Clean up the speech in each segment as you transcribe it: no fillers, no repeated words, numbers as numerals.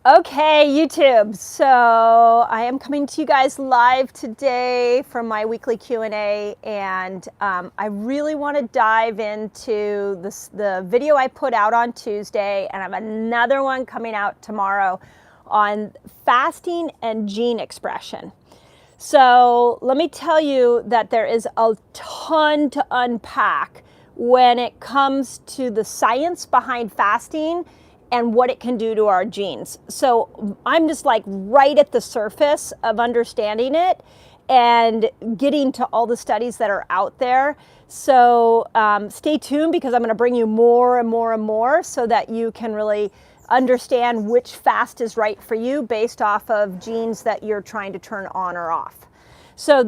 Okay, YouTube. So I am coming to you guys live today from my weekly Q&A, and I really want to dive into the video I put out on Tuesday, and I have another one coming out tomorrow on fasting and gene expression. So let me tell you that there is a ton to unpack when it comes to the science behind fasting and what it can do to our genes. So I'm just like right at the surface of understanding it and getting to all the studies that are out there. So stay tuned, because I'm going to bring you more and more and more so that you can really understand which fast is right for you based off of genes that you're trying to turn on or off. So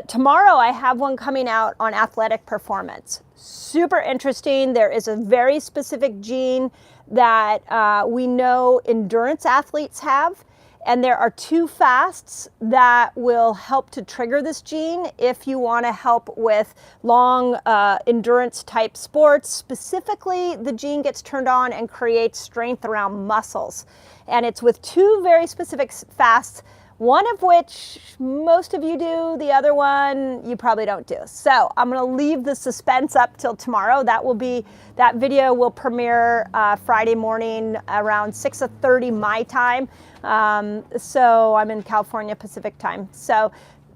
tomorrow I have one coming out on athletic performance. Super interesting. There is a very specific gene that we know endurance athletes have, and there are 2 fasts that will help to trigger this gene if you want to help with long endurance type sports. Specifically, the gene gets turned on and creates strength around muscles, and it's with 2 very specific fasts, one of which most of you do, the other one you probably don't do. So I'm gonna leave the suspense up till tomorrow. That video will premiere Friday morning around 6:30 my time. So I'm in California Pacific time. So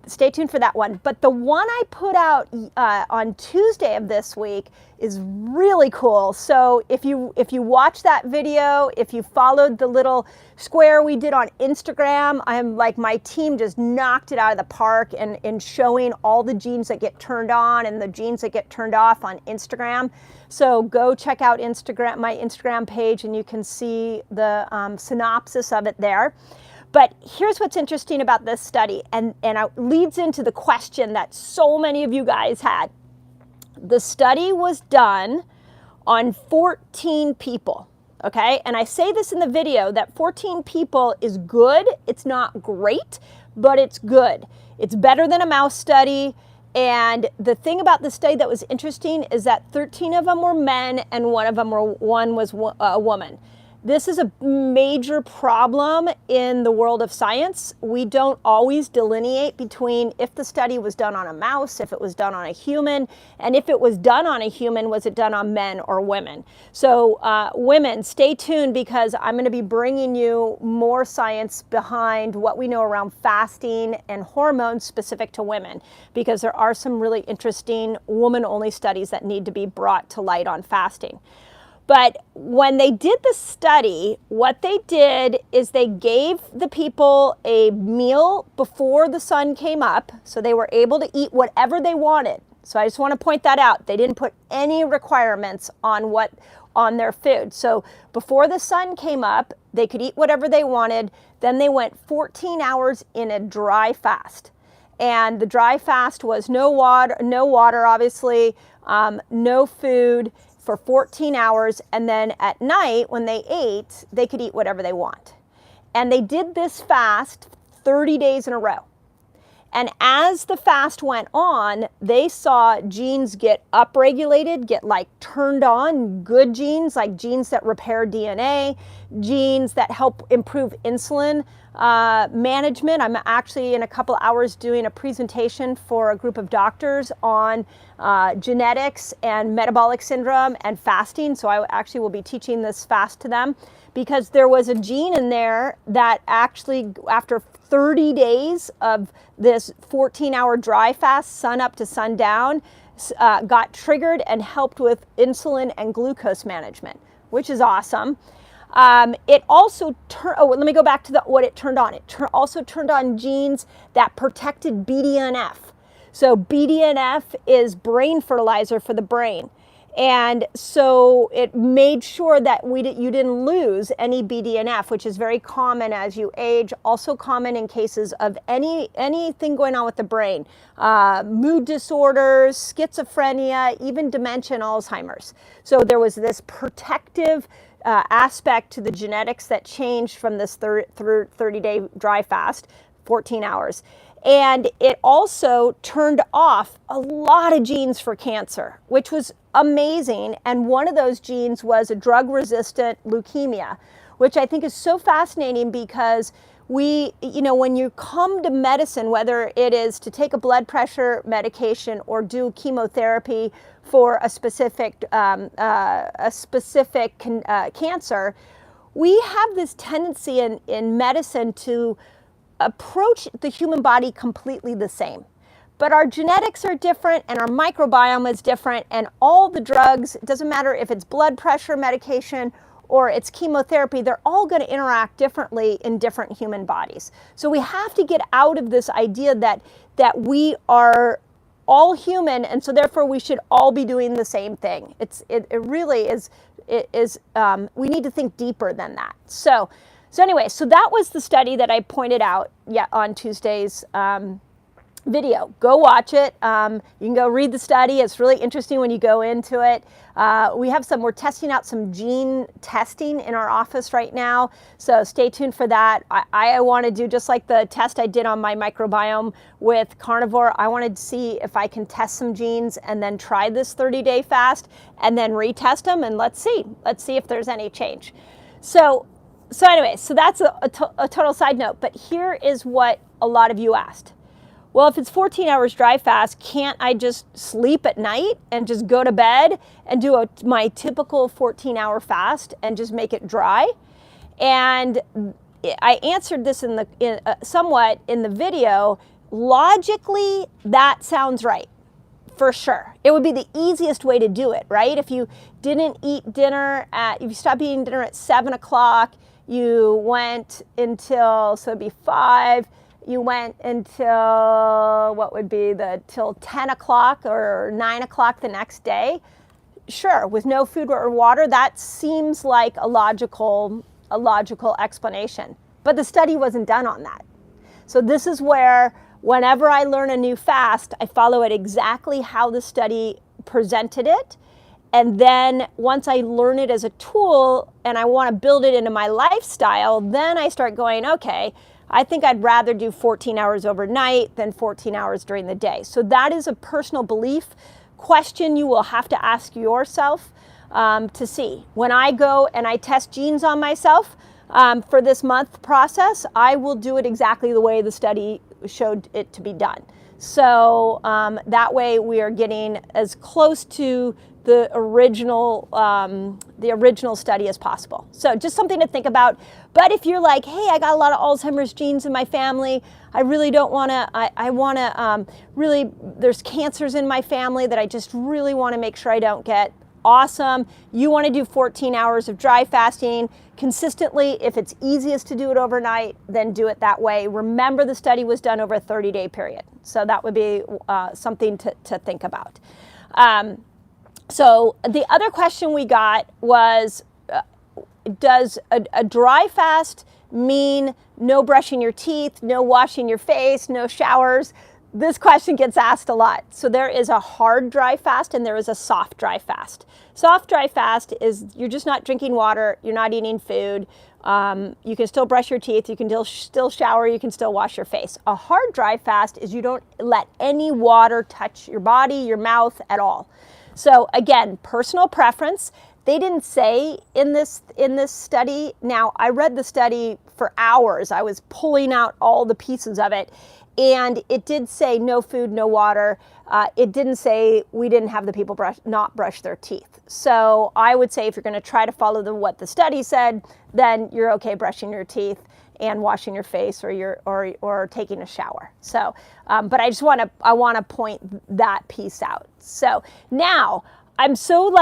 stay tuned for that one. But the one I put out on Tuesday of this week is really cool. So if you watch that video, if you followed the little square we did on Instagram, I'm like, my team just knocked it out of the park in showing all the genes that get turned on and the genes that get turned off on Instagram. So go check out my Instagram page, and you can see the synopsis of it there. But here's what's interesting about this study, and it leads into the question that so many of you guys had. The study was done on 14 people, okay? And I say this in the video that 14 people is good. It's not great, but it's good. It's better than a mouse study. And the thing about the study that was interesting is that 13 of them were men and one was a woman. This is a major problem in the world of science. We don't always delineate between if the study was done on a mouse, if it was done on a human, and if it was done on a human, was it done on men or women? So women, stay tuned, because I'm going to be bringing you more science behind what we know around fasting and hormones specific to women, because there are some really interesting woman-only studies that need to be brought to light on fasting. But when they did the study, what they did is they gave the people a meal before the sun came up, so they were able to eat whatever they wanted. So I just want to point that out. They didn't put any requirements on their food. So before the sun came up, they could eat whatever they wanted. Then they went 14 hours in a dry fast. And the dry fast was no water obviously, no food, for 14 hours, and then at night when they ate, they could eat whatever they want. And they did this fast 30 days in a row. And as the fast went on, they saw genes get upregulated, get like turned on, good genes, like genes that repair DNA, genes that help improve insulin management. I'm actually in a couple hours doing a presentation for a group of doctors on genetics and metabolic syndrome and fasting. So I actually will be teaching this fast to them, because there was a gene in there that actually, after 30 days of this 14-hour dry fast, sun up to sundown, got triggered and helped with insulin and glucose management, which is awesome. It also let me go back to what it turned on. It also turned on genes that protected BDNF. So BDNF is brain fertilizer for the brain. And so it made sure that you didn't lose any BDNF, which is very common as you age, also common in cases of anything going on with the brain, mood disorders, schizophrenia, even dementia and Alzheimer's. So there was this protective aspect to the genetics that changed from this 30-day dry fast, 14 hours. And it also turned off a lot of genes for cancer, which was amazing. And one of those genes was a drug-resistant leukemia, which I think is so fascinating because when you come to medicine, whether it is to take a blood pressure medication or do chemotherapy for a specific cancer, we have this tendency in medicine to approach the human body completely the same. But our genetics are different and our microbiome is different, and all the drugs, it doesn't matter if it's blood pressure medication or it's chemotherapy, they're all going to interact differently in different human bodies. So we have to get out of this idea that we are all human, and so therefore we should all be doing the same thing. It really is. We need to think deeper than that. So anyway, so that was the study that I pointed out on Tuesday's video. Go watch it. You can go read the study. It's really interesting when you go into it. We're testing out some gene testing in our office right now, so stay tuned for that. I want to do just like the test I did on my microbiome with carnivore. I wanted to see if I can test some genes and then try this 30-day fast and then retest them, and let's see if there's any change. So anyway, so that's a total side note, but here is what a lot of you asked. Well, if it's 14 hours dry fast, can't I just sleep at night and just go to bed and do my typical 14-hour fast and just make it dry? And I answered this somewhat in the video. Logically, that sounds right, for sure. It would be the easiest way to do it, right? If you didn't eat dinner if you stopped eating dinner at 7 o'clock, you went until, so it'd be 5. You went until, till 10 o'clock or 9 o'clock the next day. Sure, with no food or water, that seems like a logical explanation. But the study wasn't done on that. So this is where, whenever I learn a new fast, I follow it exactly how the study presented it. And then once I learn it as a tool and I want to build it into my lifestyle, then I start going, okay, I think I'd rather do 14 hours overnight than 14 hours during the day. So that is a personal belief question you will have to ask yourself to see. When I go and I test genes on myself for this month process, I will do it exactly the way the study showed it to be done. So that way we are getting as close to the original study as possible. So just something to think about. But if you're like, hey, I got a lot of Alzheimer's genes in my family, I really don't want to, I want to really, there's cancers in my family that I just really want to make sure I don't get. Awesome. You want to do 14 hours of dry fasting consistently. If it's easiest to do it overnight, then do it that way. Remember, the study was done over a 30-day period. So that would be something to think about. So the other question we got was, does a dry fast mean no brushing your teeth, no washing your face, no showers? This question gets asked a lot. So there is a hard dry fast and there is a soft dry fast. Soft dry fast is you're just not drinking water, you're not eating food, you can still brush your teeth, you can still shower, you can still wash your face. A hard dry fast is you don't let any water touch your body, your mouth at all. So again, personal preference. They didn't say in this study. Now, I read the study for hours. I was pulling out all the pieces of it, and it did say no food, no water. It didn't say we didn't have the people not brush their teeth. So I would say if you're going to try to follow what the study said, then you're okay brushing your teeth and washing your face or taking a shower. So, but I want to point that piece out. So now I'm so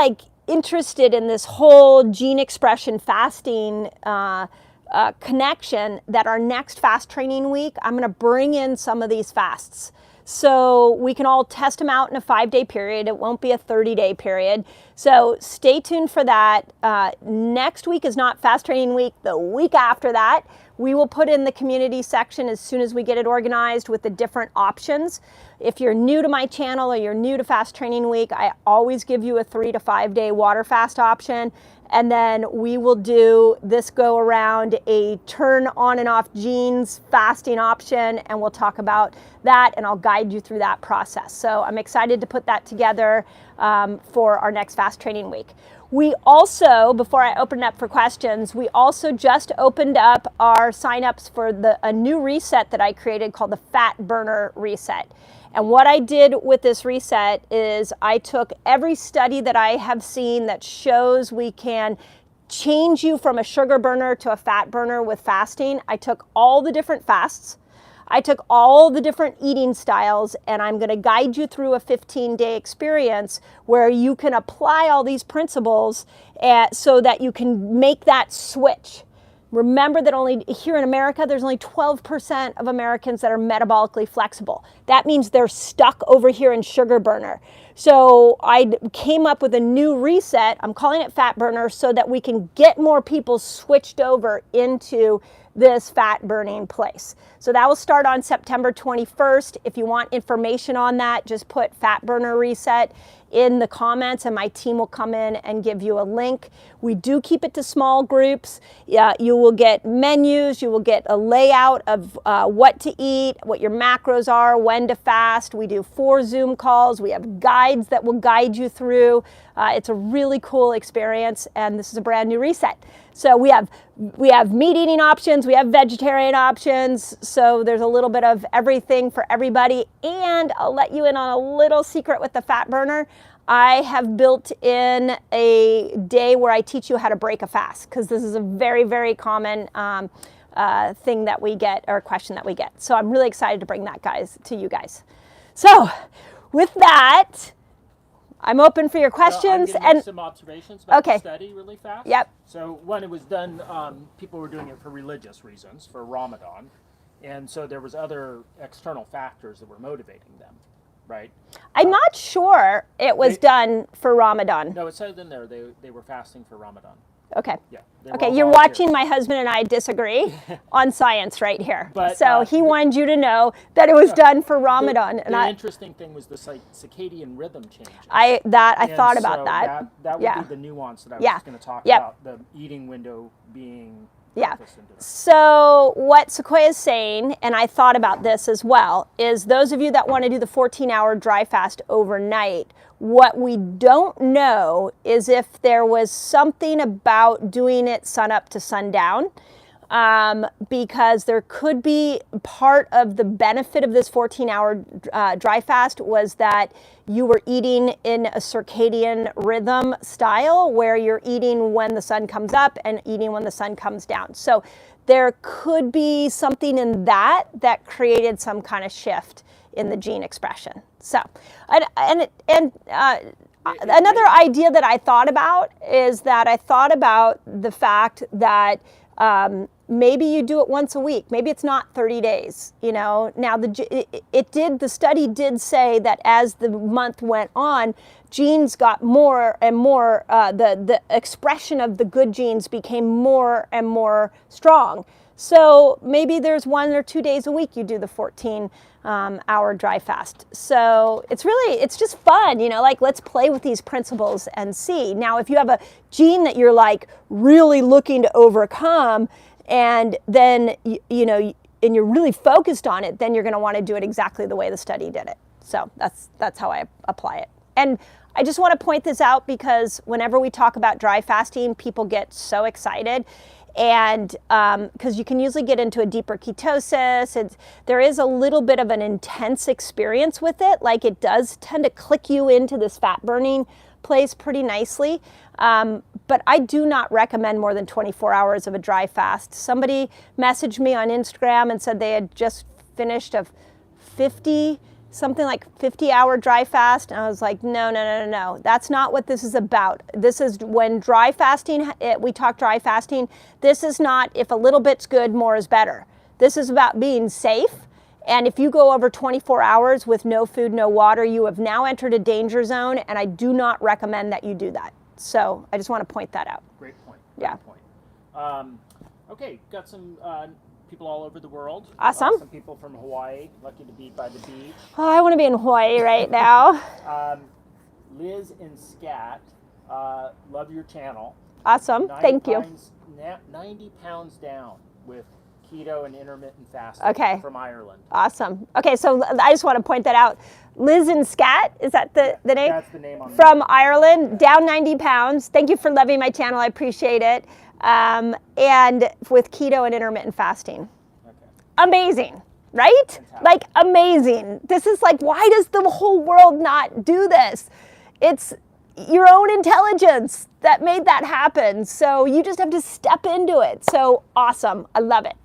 interested in this whole gene expression fasting connection that our next fast training week, I'm going to bring in some of these fasts. So we can all test them out in a 5-day period. It won't be a 30-day period. So stay tuned for that. Next week is not fast training week. The week after that, we will put in the community section as soon as we get it organized with the different options. If you're new to my channel or you're new to fast training week, I always give you a 3 to 5 day water fast option. And then we will do this go around a turn on and off genes fasting option, and we'll talk about that and I'll guide you through that process. So I'm excited to put that together for our next fast training week. We also, before I open it up for questions, we also just opened up our signups for a new reset that I created called the Fat Burner Reset. And what I did with this reset is I took every study that I have seen that shows we can change you from a sugar burner to a fat burner with fasting. I took all the different fasts. I took all the different eating styles, and I'm going to guide you through a 15-day experience where you can apply all these principles so that you can make that switch. Remember that only here in America, there's only 12% of Americans that are metabolically flexible. That means they're stuck over here in sugar burner. So I came up with a new reset. I'm calling it Fat Burner so that we can get more people switched over into this fat burning place. So that will start on September 21st. If you want information on that, just put Fat Burner Reset in the comments and my team will come in and give you a link. We do keep it to small groups. You will get menus, you will get a layout of what to eat, what your macros are, when to fast. We do 4 Zoom calls. We have guides that will guide you through. It's a really cool experience, and this is a brand new reset. So we have meat eating options, we have vegetarian options, so there's a little bit of everything for everybody. And I'll let you in on a little secret with the Fat Burner. I have built in a day where I teach you how to break a fast, because this is a very, very common thing that we get, or question that we get. So I'm really excited to bring that to you guys. So with that, I'm open for your questions. I'm gonna make some observations about the study really fast. Yep. So when it was done, people were doing it for religious reasons, for Ramadan. And so there was other external factors that were motivating them, right? I'm not sure it was done for Ramadan. No, it said in there they were fasting for Ramadan. Okay. Yeah. Okay, you're watching my husband and I disagree on science right here. But, so he wanted you to know that it was done for Ramadan. The interesting thing was the circadian rhythm changes. I thought about that. That would be the nuance that I was going to talk about, the eating window being breakfast and dinner. So what Sequoia is saying, and I thought about this as well, is those of you that want to do the 14-hour dry fast overnight, what we don't know is if there was something about doing it sun up to sundown, because there could be part of the benefit of this 14-hour dry fast was that you were eating in a circadian rhythm style where you're eating when the sun comes up and eating when the sun comes down. So there could be something in that created some kind of shift in the gene expression. So, another idea that I thought about is that I thought about the fact that maybe you do it once a week. Maybe it's not 30 days. You know, now the study did say that as the month went on, genes got more and more. The expression of the good genes became more and more strong. So maybe there's 1 or 2 days a week you do the 14-hour dry fast. So it's just fun, you know, like let's play with these principles and see. Now, if you have a gene that you're like really looking to overcome, and then, you know, and you're really focused on it, then you're going to want to do it exactly the way the study did it. So that's how I apply it. And I just want to point this out because whenever we talk about dry fasting, people get so excited. And because you can usually get into a deeper ketosis, there is a little bit of an intense experience with it. Like it does tend to click you into this fat burning place pretty nicely. But I do not recommend more than 24 hours of a dry fast. Somebody messaged me on Instagram and said they had just finished a 50-hour dry fast. And I was like, no. That's not what this is about. This is when dry fasting, we talk dry fasting, this is not if a little bit's good, more is better. This is about being safe. And if you go over 24 hours with no food, no water, you have now entered a danger zone, and I do not recommend that you do that. So I just want to point that out. Great point. Yeah. Okay, got some people all over the world. Awesome. Some people from Hawaii, lucky to be by the beach. Oh, I want to be in Hawaii right now. Liz and Scat, love your channel. Awesome. Thank you. 90 pounds down with keto and intermittent fasting. Okay. From Ireland. Awesome. Okay, so I just want to point that out. Liz and Scat, is that the name? That's the name on From Ireland, down 90 pounds. Thank you for loving my channel. I appreciate it. And with keto and intermittent fasting. Okay. Amazing, right? Fantastic. Like amazing. This is like, why does the whole world not do this? It's your own intelligence that made that happen. So you just have to step into it. So awesome. I love it.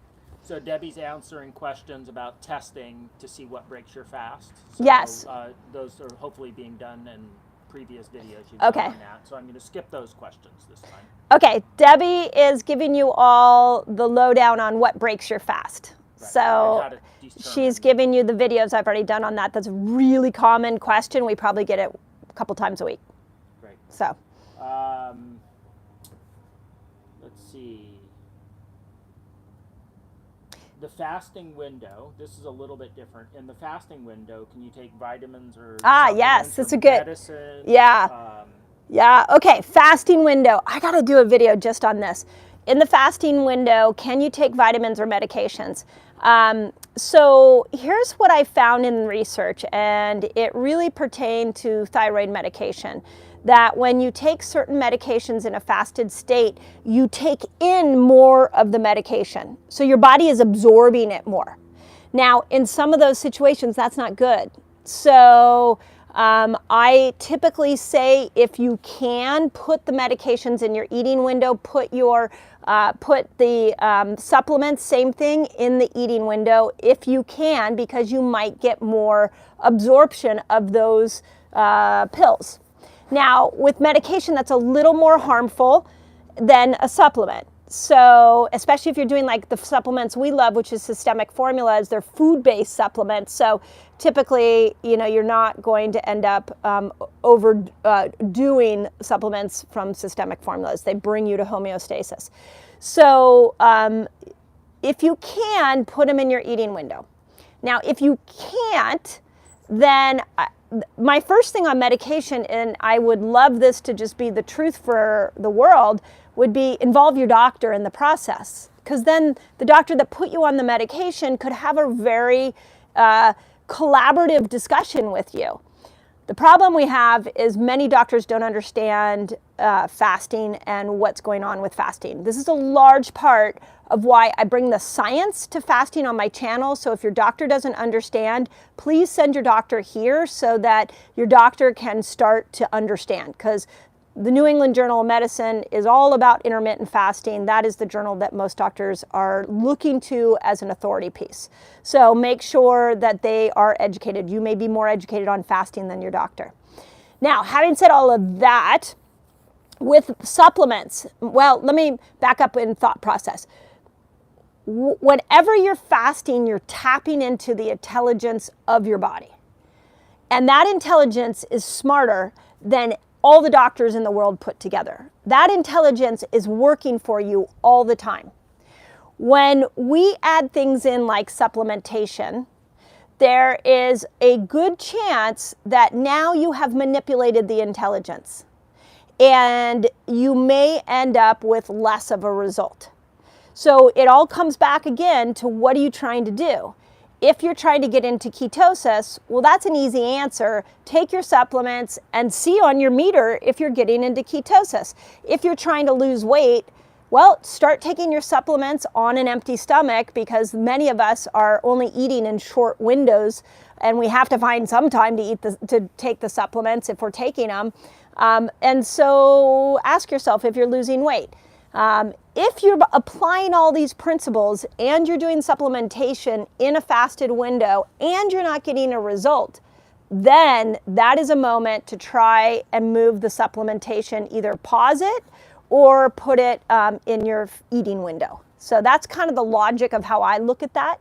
So Debbie's answering questions about testing to see what breaks your fast. So, Yes. Those are hopefully being done in previous videos you've Okay. done on that. So I'm going to skip those questions this time. Okay, Debbie is giving you all the lowdown on what breaks your fast. Right. So And how to determine- she's giving you the videos I've already done on that. That's a really common question. We probably get it a couple times a week. Great. So Let's see. The fasting window, this is a little bit different. In the fasting window, can you take vitamins or yes, supplements that's or a good- medicine? Yeah. Yeah, okay, fasting window. I gotta do a video just on this. In the fasting window, can you take vitamins or medications? So here's what I found in research, and it really pertained to thyroid medication, that when you take certain medications in a fasted state, you take in more of the medication. So your body is absorbing it more. Now, in some of those situations, that's not good. So I typically say if you can, put the medications in your eating window, put the supplements, same thing, in the eating window if you can, because you might get more absorption of those pills. Now, with medication, that's a little more harmful than a supplement. So, especially if you're doing like the supplements we love, which is systemic formulas, they're food-based supplements. So typically, you're not going to end up overdoing supplements from systemic formulas. They bring you to homeostasis. So if you can, put them in your eating window. Now, if you can't, then my first thing on medication, and I would love this to just be the truth for the world, would be involve your doctor in the process. Because then the doctor that put you on the medication could have a very collaborative discussion with you. The problem we have is many doctors don't understand fasting and what's going on with fasting. This is a large part of why I bring the science to fasting on my channel. So if your doctor doesn't understand, please send your doctor here so that your doctor can start to understand. Because the New England Journal of Medicine is all about intermittent fasting. That is the journal that most doctors are looking to as an authority piece. So make sure that they are educated. You may be more educated on fasting than your doctor. Now, having said all of that, with supplements, well, let me back up in thought process. Whenever you're fasting, you're tapping into the intelligence of your body. And that intelligence is smarter than all the doctors in the world put together. That intelligence is working for you all the time. When we add things in like supplementation, there is a good chance that now you have manipulated the intelligence, and you may end up with less of a result. So it all comes back again to what are you trying to do? If you're trying to get into ketosis, well, that's an easy answer. Take your supplements and see on your meter if you're getting into ketosis. If you're trying to lose weight, well, start taking your supplements on an empty stomach, because many of us are only eating in short windows, and we have to find some time to take the supplements if we're taking them. And so ask yourself if you're losing weight. If you're applying all these principles and you're doing supplementation in a fasted window and you're not getting a result, then that is a moment to try and move the supplementation, either pause it or put it in your eating window. So that's kind of the logic of how I look at that.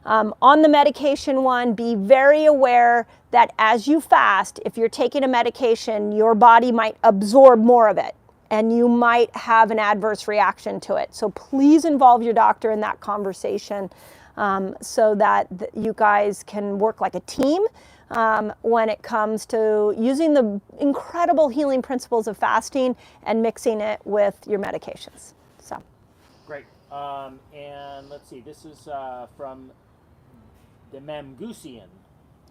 On the medication one, be very aware that as you fast, if you're taking a medication, your body might absorb more of it, and you might have an adverse reaction to it. So please involve your doctor in that conversation so that you guys can work like a team when it comes to using the incredible healing principles of fasting and mixing it with your medications. So. Great. And let's see, this is from the Mamgusian.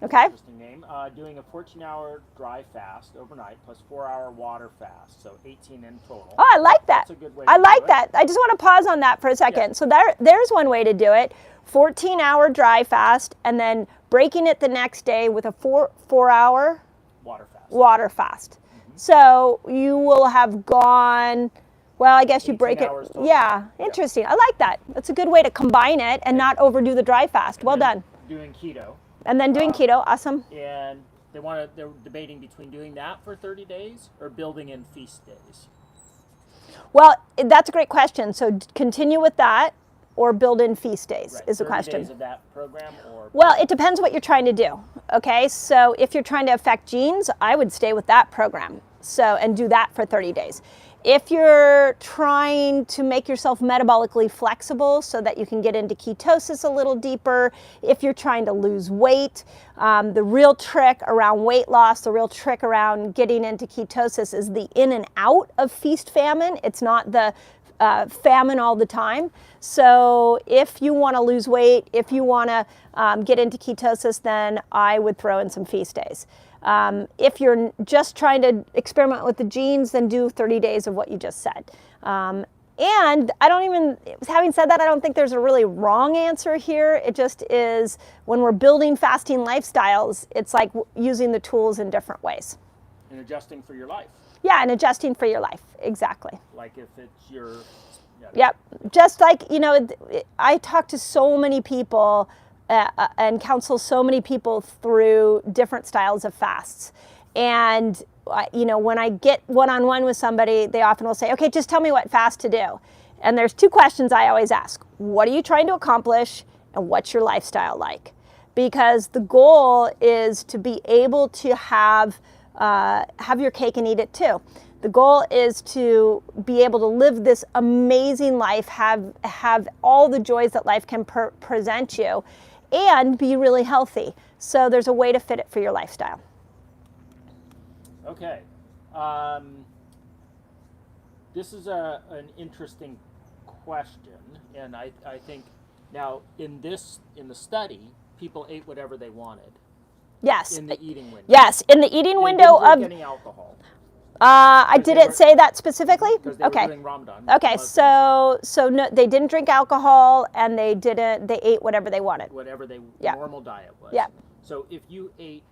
Okay. Interesting name. Doing a 14-hour dry fast overnight plus 4-hour water fast, so 18 in total. Oh, I like that. That's a good way I to like do it. that. I just want to pause on that for a second. Yeah. So there's one way to do it. 14-hour dry fast and then breaking it the next day with a 4-hour Water fast. So you will have gone, well, I guess you 18 break it. hours total. Yeah, interesting. I like that. That's a good way to combine it and not overdo the dry fast. Well done. Doing keto. And then doing keto, awesome. And they're debating between doing that for 30 days or building in feast days. Well, that's a great question. So continue with that or build in feast days Right. is the 30 question. days of that program or... Well, it depends what you're trying to do. Okay, so if you're trying to affect genes, I would stay with that program. And do that for 30 days. If you're trying to make yourself metabolically flexible so that you can get into ketosis a little deeper, if you're trying to lose weight, the real trick around weight loss, the real trick around getting into ketosis is the in and out of feast famine. It's not the famine all the time. So if you want to lose weight, if you want to get into ketosis, then I would throw in some feast days. If you're just trying to experiment with the genes, then do 30 days of what you just said. And having said that, I don't think there's a really wrong answer here. It just is when we're building fasting lifestyles, it's like using the tools in different ways. And adjusting for your life. Yeah, and adjusting for your life, exactly. Like if it's your... Yep, just like, I talk to so many people and counsel so many people through different styles of fasts. And, when I get one-on-one with somebody, they often will say, okay, just tell me what fast to do. And there's two questions I always ask. What are you trying to accomplish? And what's your lifestyle like? Because the goal is to be able to have your cake and eat it too. The goal is to be able to live this amazing life, have all the joys that life can present you, and be really healthy. So there's a way to fit it for your lifestyle. Okay. This is an interesting question, and I think now in the study, people ate whatever they wanted. Yes. In the eating window. Yes, in the eating window they didn't of. drink any alcohol. I didn't say that specifically. Because they Okay. were doing Ramadan. Okay, so no, they didn't drink alcohol and they ate whatever they wanted. Whatever Yeah. normal diet was. Yeah. So if you ate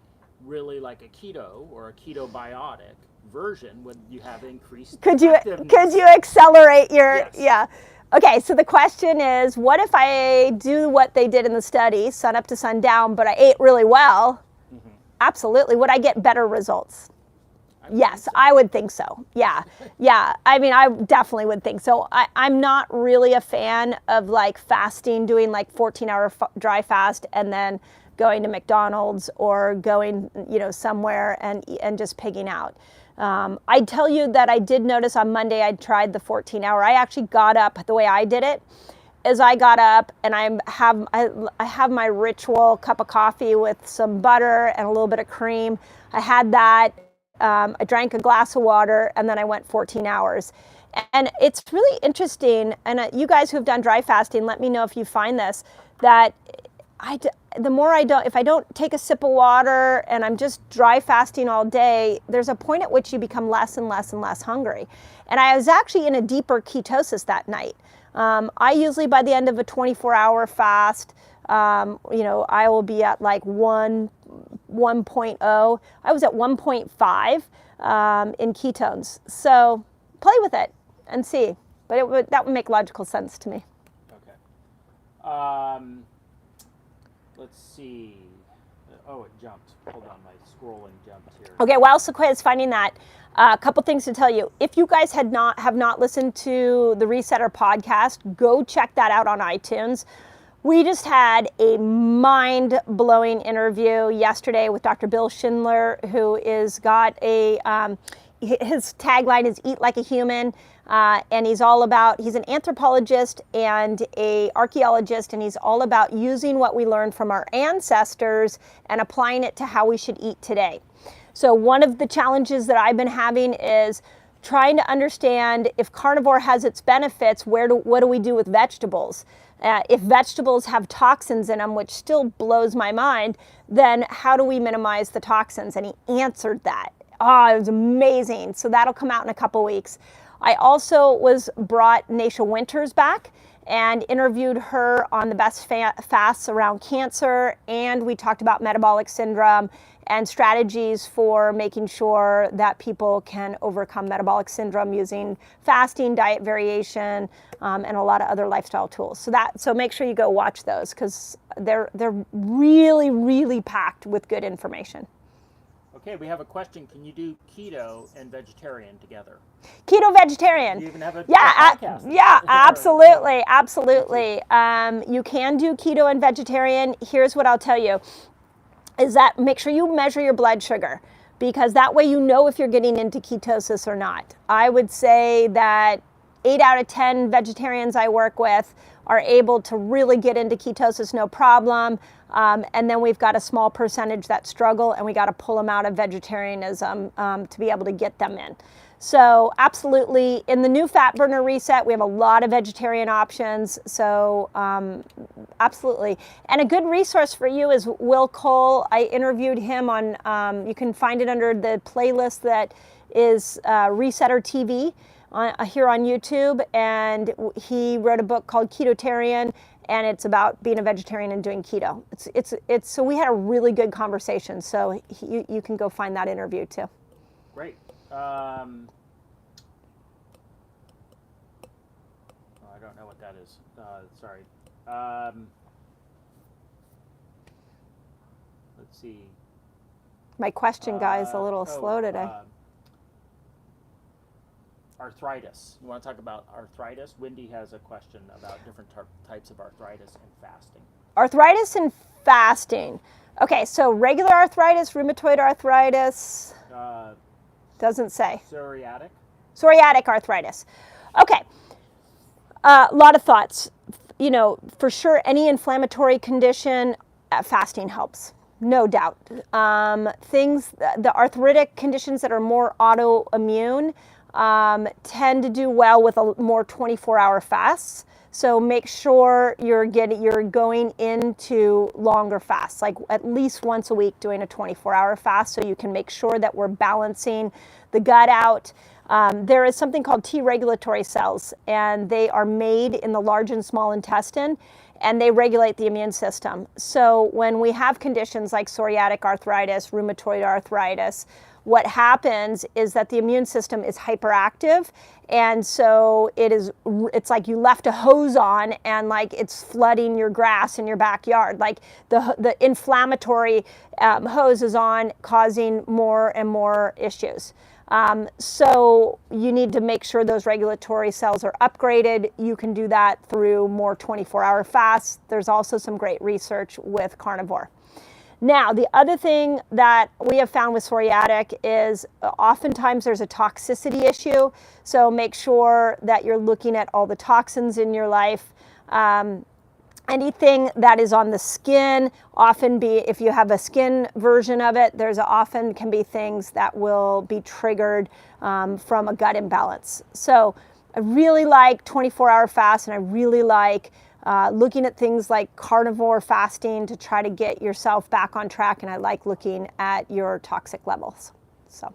really like a keto or a ketobiotic version, would you have increased Could you effectiveness? accelerate your Yes. Yeah. Okay, so the question is, what if I do what they did in the study, sun up to sundown, but I ate really well? Mm-hmm. Absolutely. Would I get better results? Yes, I would think so. Yeah. Yeah. I mean, I definitely would think so. I'm not really a fan of like fasting, doing like 14-hour dry fast and then going to McDonald's or going, somewhere and just pigging out. I tell you that I did notice on Monday I tried the 14-hour. I actually got up, the way I did it is I got up and I have my ritual cup of coffee with some butter and a little bit of cream. I had that. I drank a glass of water and then I went 14 hours. And it's really interesting. And you guys who have done dry fasting, let me know if you find this, that if I don't take a sip of water and I'm just dry fasting all day, there's a point at which you become less and less and less hungry. And I was actually in a deeper ketosis that night. I usually, by the end of a 24-hour fast, I will be at like 1.0. I was at 1.5 in ketones. So play with it and see. But that would make logical sense to me. Okay. Let's see. Oh, it jumped. Hold on, my scrolling jumped here. Okay, while Sequoia is finding that, a couple things to tell you. If you guys have not listened to the Resetter podcast, go check that out on iTunes. We just had a mind-blowing interview yesterday with Dr. Bill Schindler, who is got his tagline is "Eat Like a Human," and he's an anthropologist and an archaeologist, and he's all about using what we learned from our ancestors and applying it to how we should eat today. So one of the challenges that I've been having is trying to understand if carnivore has its benefits, what do we do with vegetables? If vegetables have toxins in them, which still blows my mind, then how do we minimize the toxins? And he answered that. Oh, it was amazing. So that'll come out in a couple weeks. I also brought Naisha Winters back and interviewed her on the best fasts around cancer, and we talked about metabolic syndrome and strategies for making sure that people can overcome metabolic syndrome using fasting, diet variation, and a lot of other lifestyle tools. So make sure you go watch those, because they're really, really packed with good information. Okay, we have a question. Can you do keto and vegetarian together? Keto vegetarian. You even have a podcast. Yeah, absolutely, absolutely. You can do keto and vegetarian. Here's what I'll tell you, is that make sure you measure your blood sugar, because that way you know if you're getting into ketosis or not. I would say that 8 out of 10 vegetarians I work with are able to really get into ketosis no problem. And then we've got a small percentage that struggle, and we got to pull them out of vegetarianism to be able to get them in. So absolutely, in the new Fat Burner Reset, we have a lot of vegetarian options. So absolutely. And a good resource for you is Will Cole. I interviewed him on, you can find it under the playlist that is Resetter TV here on YouTube. And he wrote a book called Ketotarian, and it's about being a vegetarian and doing keto. So we had a really good conversation. So you can go find that interview too. Great. I don't know what that is. Sorry. Let's see. My question, guy, is a little slow today. Arthritis. You want to talk about arthritis? Wendy has a question about different types of arthritis and fasting. Arthritis and fasting. Okay, so regular arthritis, rheumatoid arthritis. Doesn't say. Psoriatic arthritis. Okay. A lot of thoughts. You know, for sure, any inflammatory condition, fasting helps. No doubt. The arthritic conditions that are more autoimmune tend to do well with a more 24-hour fasts. So make sure you're going into longer fasts, like at least once a week doing a 24-hour fast, so you can make sure that we're balancing the gut out. There is something called T regulatory cells, and they are made in the large and small intestine, and they regulate the immune system. So when we have conditions like psoriatic arthritis, rheumatoid arthritis, what happens is that the immune system is hyperactive, and so it's like you left a hose on and like it's flooding your grass in your backyard. Like the inflammatory hose is on, causing more and more issues. So you need to make sure those regulatory cells are upgraded. You can do that through more 24-hour fasts. There's also some great research with carnivore. Now, the other thing that we have found with psoriatic is oftentimes there's a toxicity issue. So make sure that you're looking at all the toxins in your life. Anything that is on the skin, often if you have a skin version of it, often can be things that will be triggered from a gut imbalance. So I really like 24-hour fasts, and I really like looking at things like carnivore fasting to try to get yourself back on track, and I like looking at your toxic levels. So,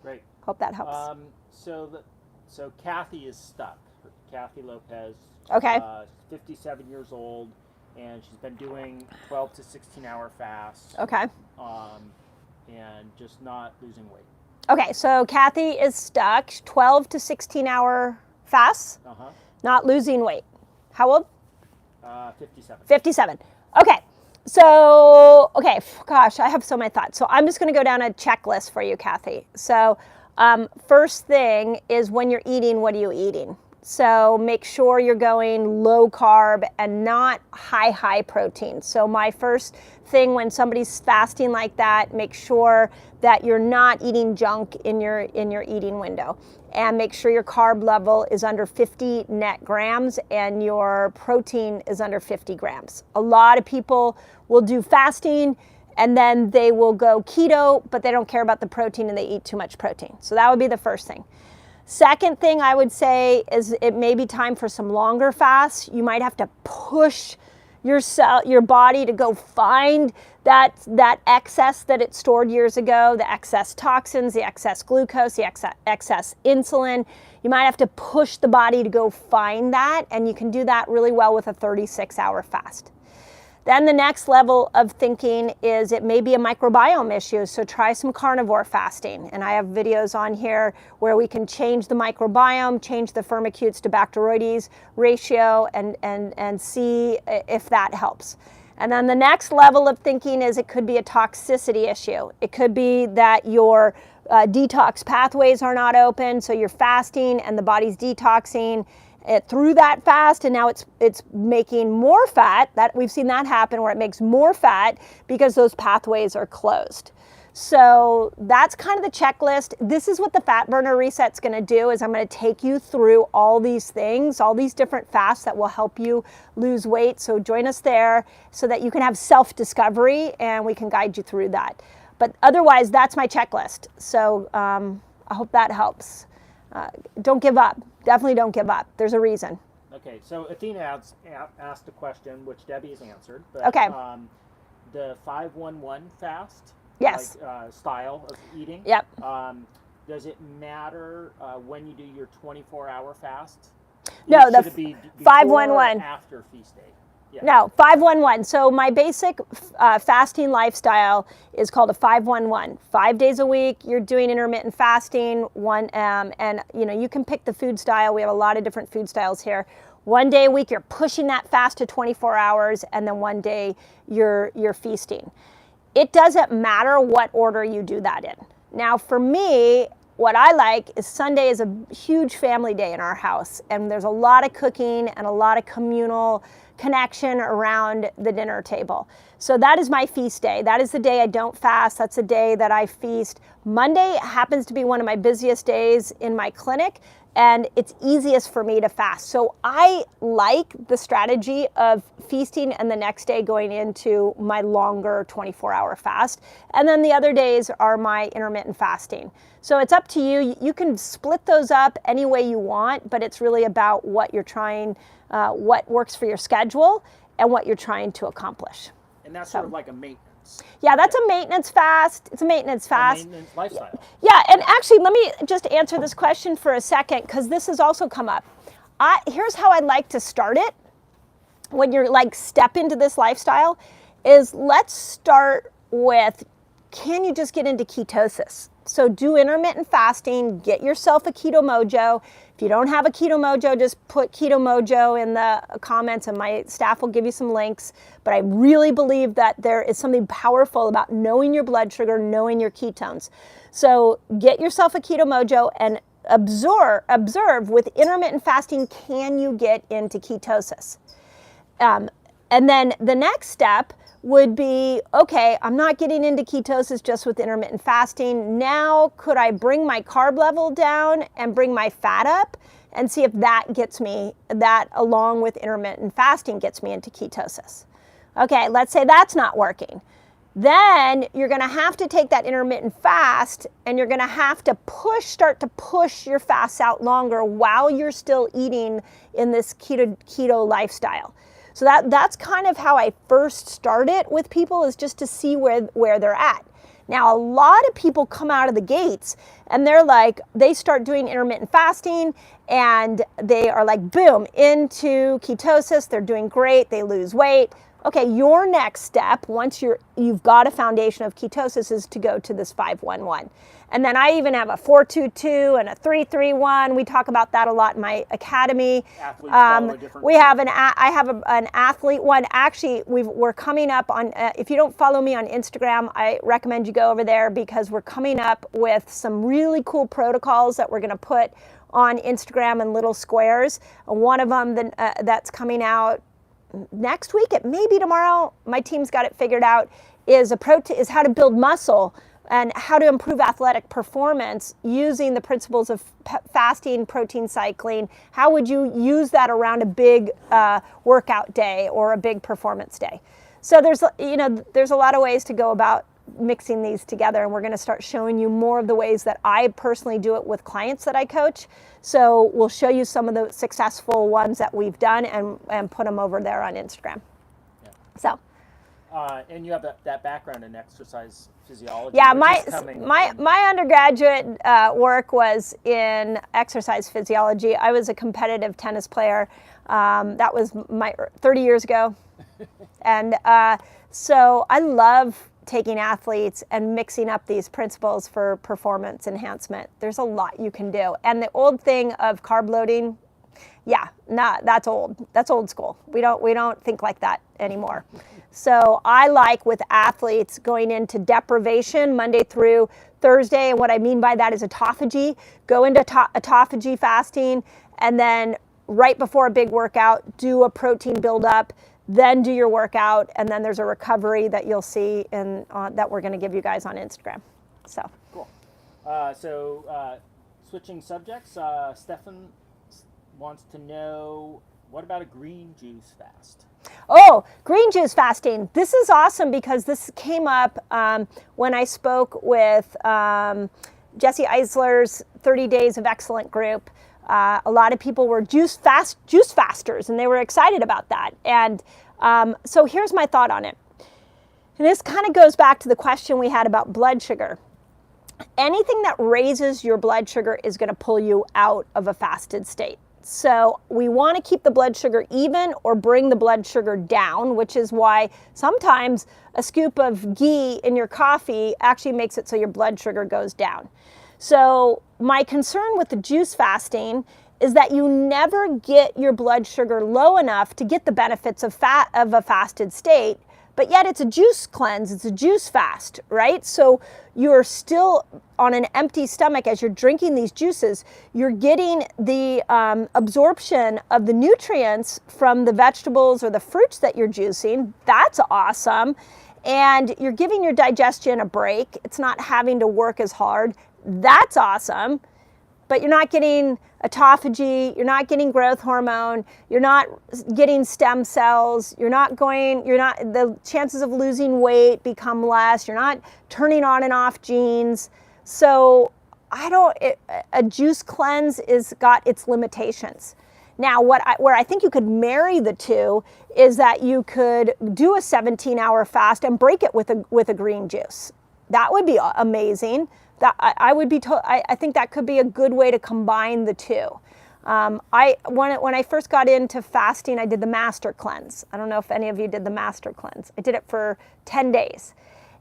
great. Hope that helps. So Kathy is stuck. Kathy Lopez. Okay. 57 years old, and she's been doing 12 to 16-hour fasts. Okay. And just not losing weight. Okay, so Kathy is stuck. 12 to 16-hour fasts. Not losing weight. How old? 57. 57. Okay. So, gosh, I have so many thoughts. So I'm just going to go down a checklist for you, Kathy. So first thing is, when you're eating, what are you eating? So make sure you're going low carb and not high protein. So my first thing when somebody's fasting like that, make sure that you're not eating junk in your eating window, and make sure your carb level is under 50 net grams and your protein is under 50 grams. A lot of people will do fasting and then they will go keto, but they don't care about the protein and they eat too much protein. So that would be the first thing. Second thing I would say is it may be time for some longer fasts. You might have to push your body to go find that excess that it stored years ago, the excess toxins, the excess glucose, the excess insulin. You might have to push the body to go find that, and you can do that really well with a 36-hour fast. Then the next level of thinking is it may be a microbiome issue, so try some carnivore fasting. And I have videos on here where we can change the microbiome, change the firmicutes to Bacteroides ratio, and see if that helps. And then the next level of thinking is it could be a toxicity issue. It could be that your detox pathways are not open, so you're fasting and the body's detoxing through that fast, and now it's making more fat. That we've seen that happen where it makes more fat because those pathways are closed. So that's kind of the checklist. This is what the fat burner reset's going to do, is I'm going to take you through all these things, all these different fasts that will help you lose weight. So join us there so that you can have self-discovery and we can guide you through that. But otherwise, that's my checklist. So I hope that helps. Don't give up. Definitely don't give up. There's a reason. Okay, so Athena asked a question, which Debbie has answered. But, okay. The 5-1-1 fast, yes, like, style of eating. Yep. Does it matter when you do your 24-hour fast? No, the 5-1-1 after feast day. Yeah. No, 5-1-1. So my basic fasting lifestyle is called a 5-1-1. 5 days a week, you're doing intermittent fasting. And you can pick the food style. We have a lot of different food styles here. 1 day a week, you're pushing that fast to 24 hours, and then 1 day you're feasting. It doesn't matter what order you do that in. Now, for me, what I like is Sunday is a huge family day in our house, and there's a lot of cooking and a lot of communal connection around the dinner table. So that is my feast day. That is the day I don't fast. That's the day that I feast. Monday happens to be one of my busiest days in my clinic, and it's easiest for me to fast. So I like the strategy of feasting and the next day going into my longer 24-hour fast. And then the other days are my intermittent fasting. So it's up to you. You can split those up any way you want, but it's really about what you're trying, what works for your schedule and what you're trying to accomplish. And that's sort of like a maintenance. Yeah, that's a maintenance fast. It's a maintenance fast. A maintenance lifestyle. Yeah, and actually, let me just answer this question for a second, because this has also come up. Here's how I'd like to start it when you're like step into this lifestyle is let's start with, can you just get into ketosis? So do intermittent fasting, get yourself a Keto Mojo. If you don't have a Keto Mojo, just put Keto Mojo in the comments and my staff will give you some links. But I really believe that there is something powerful about knowing your blood sugar, knowing your ketones. So get yourself a Keto Mojo and observe with intermittent fasting, can you get into ketosis? And then the next step would be, okay, I'm not getting into ketosis just with intermittent fasting. Now, could I bring my carb level down and bring my fat up and see if that gets me, that along with intermittent fasting gets me into ketosis? Okay, let's say that's not working. Then you're gonna have to take that intermittent fast and you're gonna have to start to push your fasts out longer while you're still eating in this keto lifestyle. So that's kind of how I first start it with people, is just to see where they're at. Now, a lot of people come out of the gates and they're like, they start doing intermittent fasting and they are like, boom, into ketosis. They're doing great. They lose weight. Okay, your next step, once you've got a foundation of ketosis, is to go to this 5-1-1. And then I even have a 4-2-2 and a 3-3-1. We talk about that a lot in my academy. Athletes follow a different I have an athlete one. Actually, we're coming up on, if you don't follow me on Instagram, I recommend you go over there, because we're coming up with some really cool protocols that we're gonna put on Instagram in little squares. One of them that's coming out next week, it may be tomorrow, my team's got it figured out, is how to build muscle and how to improve athletic performance using the principles of fasting, protein cycling. How would you use that around a big workout day or a big performance day? So there's a lot of ways to go about mixing these together, and we're going to start showing you more of the ways that I personally do it with clients that I coach. So we'll show you some of the successful ones that we've done and put them over there on Instagram. Yeah. So. And you have that background in exercise physiology. Yeah, my undergraduate work was in exercise physiology. I was a competitive tennis player. That was 30 years ago. And so I love taking athletes and mixing up these principles for performance enhancement. There's a lot you can do. And the old thing of carb loading, yeah, that's old. That's old school. We don't think like that anymore. So I like with athletes going into deprivation Monday through Thursday, and what I mean by that is autophagy. Go into autophagy fasting, and then right before a big workout, do a protein buildup, then do your workout, and then there's a recovery that you'll see that we're going to give you guys on Instagram. So cool. Switching subjects, Stefan wants to know, what about a green juice fast? Oh, green juice fasting. This is awesome because this came up when I spoke with Jesse Eisler's 30 Days of Excellent group. A lot of people were juice fasters, and they were excited about that. And so here's my thought on it. And this kind of goes back to the question we had about blood sugar. Anything that raises your blood sugar is going to pull you out of a fasted state. So we want to keep the blood sugar even or bring the blood sugar down, which is why sometimes a scoop of ghee in your coffee actually makes it so your blood sugar goes down. So my concern with the juice fasting is that you never get your blood sugar low enough to get the benefits of a fasted state, but yet it's a juice cleanse, it's a juice fast, right? So you're still on an empty stomach as you're drinking these juices. You're getting the absorption of the nutrients from the vegetables or the fruits that you're juicing. That's awesome. And you're giving your digestion a break. It's not having to work as hard. That's awesome. But you're not getting autophagy, you're not getting growth hormone, you're not getting stem cells, the chances of losing weight become less, you're not turning on and off genes. So a juice cleanse is got its limitations. Now, where I think you could marry the two is that you could do a 17-hour fast and break it with a green juice. That would be amazing. I think that could be a good way to combine the two. When I first got into fasting, I did the master cleanse. I don't know if any of you did the master cleanse. I did it for 10 days.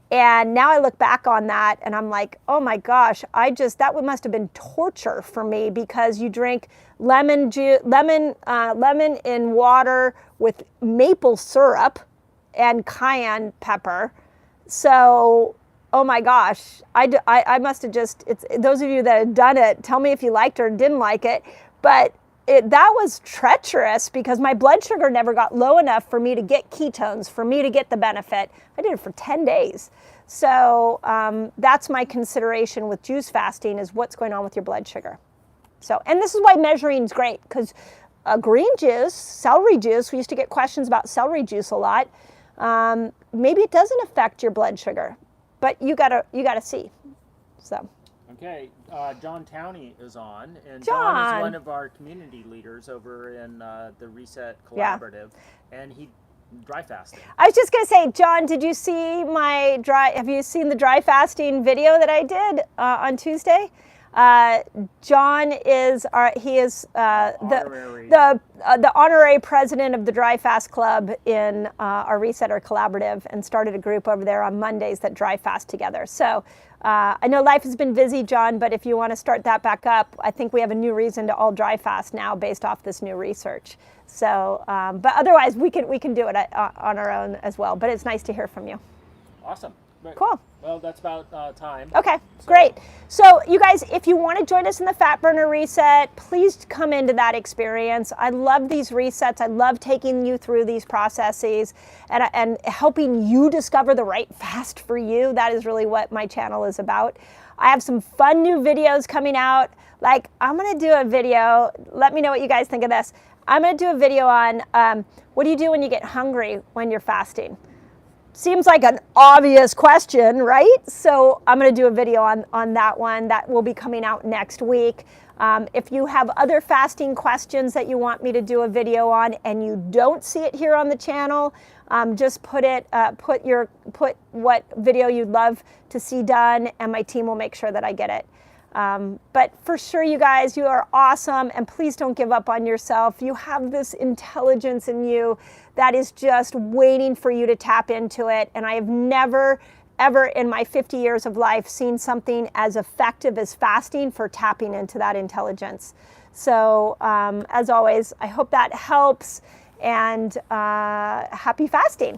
And now I look back on that and I'm like, oh my gosh, that must have been torture for me, because you drink lemon in water with maple syrup and cayenne pepper. So, oh my gosh, I must have those of you that had done it, tell me if you liked it or didn't like it. But that was treacherous because my blood sugar never got low enough for me to get ketones, for me to get the benefit. I did it for 10 days. So that's my consideration with juice fasting, is what's going on with your blood sugar. So, and this is why measuring is great, because green juice, celery juice, we used to get questions about celery juice a lot. Maybe it doesn't affect your blood sugar, but you gotta see. So. Okay, John Towney is on, and John is one of our community leaders over in the Reset Collaborative, and he dry fasting. I was just gonna say, John, did you see have you seen the dry fasting video that I did on Tuesday? John is the honorary president of the Dry Fast Club in our Resetter Collaborative, and started a group over there on Mondays that dry fast together. So I know life has been busy, John, but if you want to start that back up, I think we have a new reason to all dry fast now based off this new research. So, but otherwise we can do it on our own as well. But it's nice to hear from you. Awesome. Right. Cool. Well, that's about time. Okay, great. So you guys, if you want to join us in the Fat Burner Reset, please come into that experience. I love these resets. I love taking you through these processes and helping you discover the right fast for you. That is really what my channel is about. I have some fun new videos coming out. Like, I'm going to do a video. Let me know what you guys think of this. I'm going to do a video on what do you do when you get hungry when you're fasting. seems like an obvious question, right? So I'm going to do a video on that one that will be coming out next week. If you have other fasting questions that you want me to do a video on and you don't see it here on the channel, just put what video you'd love to see done, and my team will make sure that I get it. But for sure, you guys, you are awesome, and please don't give up on yourself. You have this intelligence in you that is just waiting for you to tap into it, and I have never, ever in my 50 years of life seen something as effective as fasting for tapping into that intelligence. So as always, I hope that helps, and happy fasting.